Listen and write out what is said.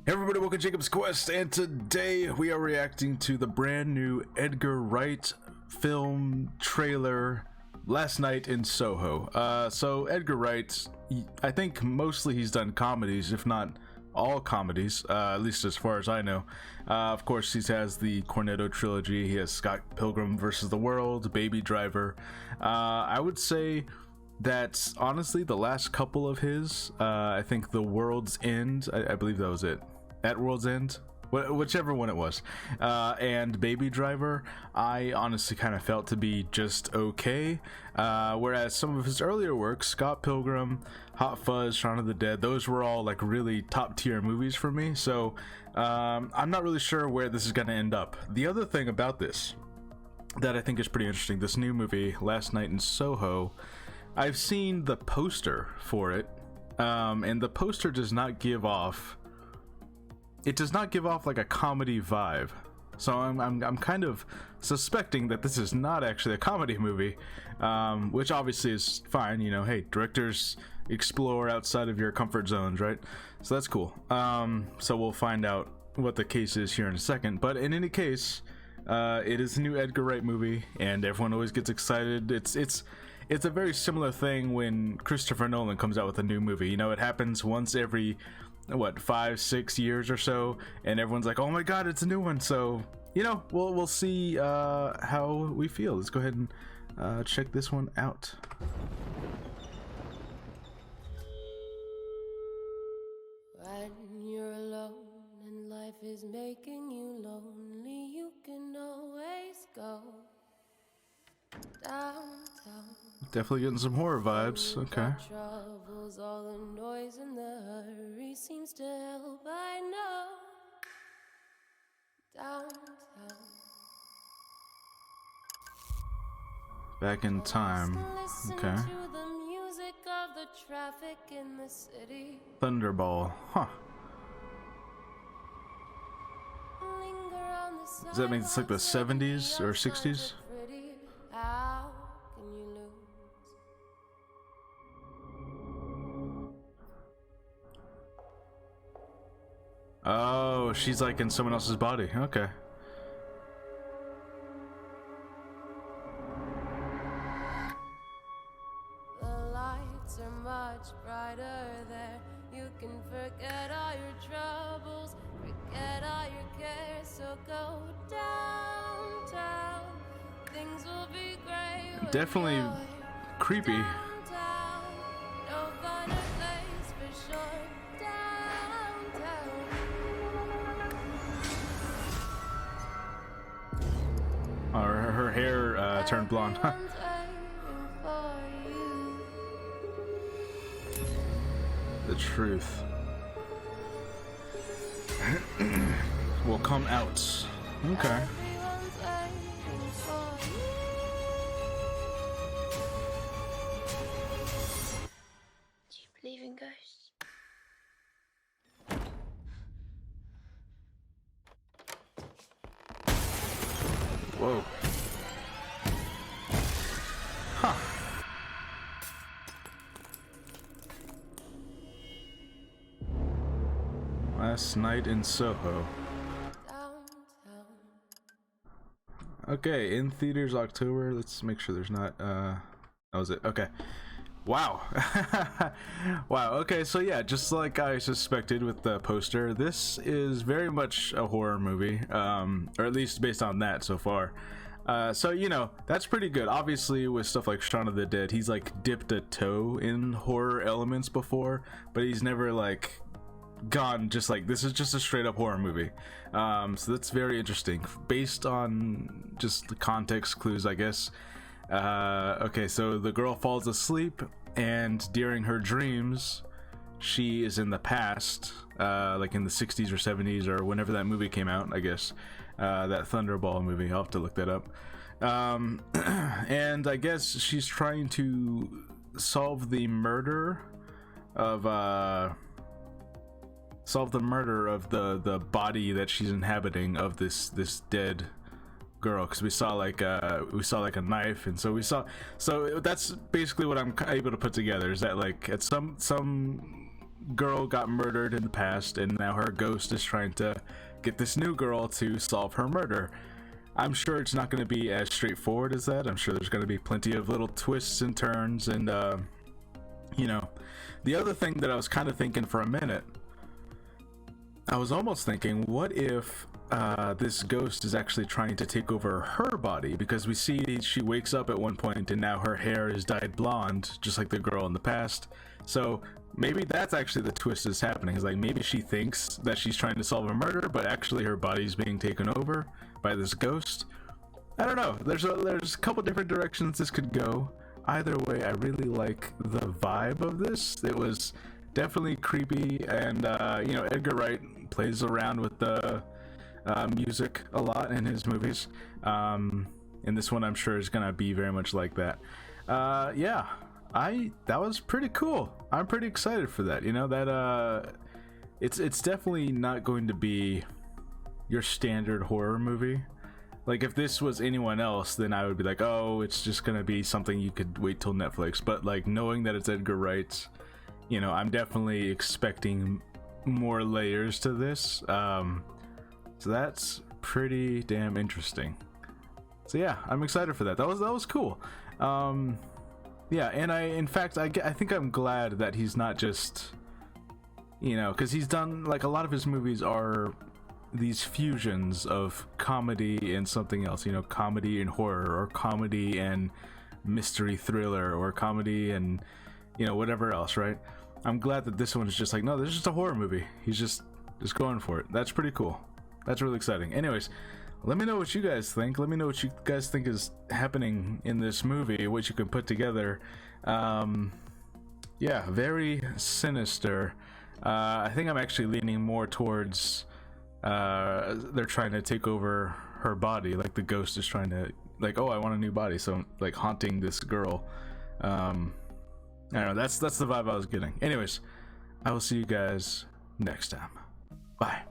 Everybody, welcome to Jacob's Quest, and today we are reacting to the brand new Edgar Wright film trailer, Last Night in Soho. So Edgar Wright, I think mostly he's done comedies, if not all comedies, at least as far as I know. Of course, he has the Cornetto trilogy, he has Scott Pilgrim vs. the World, Baby Driver. I would say that honestly the last couple of his, I think The World's End, I believe that was it, At World's End, whichever one it was, and Baby Driver, I honestly kind of felt to be just okay, whereas some of his earlier works, Scott Pilgrim, Hot Fuzz, Shaun of the Dead, those were all like really top tier movies for me. So I'm not really sure where this is going to end up. The other thing about this that I think is pretty interesting, this new movie Last Night in Soho, I've seen the poster for it, and the poster does not give off like a comedy vibe. So I'm kind of suspecting that this is not actually a comedy movie, which obviously is fine, you know. Hey, directors explore outside of your comfort zones, right? So that's cool. So we'll find out what the case is here in a second, but in any case, it is a new Edgar Wright movie and everyone always gets excited. It's a very similar thing when Christopher Nolan comes out with a new movie. You know, it happens once every, what, 5-6 years or so, and everyone's like, oh my god, it's a new one. So, you know, we'll see how we feel. Let's go ahead and check this one out. When you're alone and life is making you lonely, you can always go downtown. Definitely getting some horror vibes. Okay. Troubles, all the noise and the hurry seems to help. I know. Downtown. Back in time. Okay. To the music of the traffic in the city. Thunderball. Huh. Does that mean it's like the 70s or 60s? How can you lose? Oh, she's like in someone else's body. Okay. The lights are much brighter there. You can forget all your troubles, forget all your cares. So go downtown. Things will be great. Definitely creepy. Downtown. No better place for sure. Downtown. Oh, her hair turned blonde. Huh. Everyone's waiting for you. The truth will come out. Okay. Everyone's waiting for you. Do you believe in ghosts? Whoa. Huh. Last Night in Soho. Downtown. Okay, in theaters October. Let's make sure there's not that was it. Okay. Wow. Wow. Okay, so yeah, just like I suspected with the poster, this is very much a horror movie, or at least based on that so far. So you know, that's pretty good. Obviously with stuff like Shaun of the Dead, he's like dipped a toe in horror elements before, but he's never like gone just like, this is just a straight up horror movie. So that's very interesting based on just the context clues, I guess. Okay, so the girl falls asleep and during her dreams she is in the past, like in the 60s or 70s or whenever that movie came out, I guess. That Thunderball movie, I'll have to look that up. And I guess she's trying to solve the murder of the body that she's inhabiting of this dead girl, because we saw like a knife, and so that's basically what I'm able to put together, is that like at some girl got murdered in the past, and now her ghost is trying to get this new girl to solve her murder. I'm sure it's not going to be as straightforward as that. I'm sure there's going to be plenty of little twists and turns, and you know, the other thing that I was kind of thinking for a minute, I was almost thinking, what if this ghost is actually trying to take over her body? Because we see she wakes up at one point and now her hair is dyed blonde, just like the girl in the past. So maybe that's actually the twist that's happening. Is like maybe she thinks that she's trying to solve a murder, but actually her body's being taken over by this ghost. I don't know. There's a couple different directions this could go. Either way, I really like the vibe of this. It was definitely creepy, and you know, Edgar Wright plays around with the music a lot in his movies. And this one, I'm sure, is gonna be very much like that. Yeah, that was pretty cool. I'm pretty excited for that. You know, that it's definitely not going to be your standard horror movie. Like, if this was anyone else, then I would be like, oh, it's just gonna be something you could wait till Netflix. But like, knowing that it's Edgar Wright, you know, I'm definitely expecting more layers to this. So that's pretty damn interesting. So yeah, I'm excited for that. That was cool. Yeah, and in fact, I think I'm glad that he's not just, you know, because he's done, like, a lot of his movies are these fusions of comedy and something else, you know, comedy and horror, or comedy and mystery thriller, or comedy and, you know, whatever else, right? I'm glad that this one is just like, no, this is just a horror movie. He's just going for it. That's pretty cool. That's really exciting. Anyways, let me know what you guys think. Let me know what you guys think is happening in this movie, what you can put together. Yeah, very sinister. I think I'm actually leaning more towards they're trying to take over her body, like the ghost is trying to, like, oh, I want a new body, so like haunting this girl. I don't know, that's the vibe I was getting. Anyways, I will see you guys next time. Bye.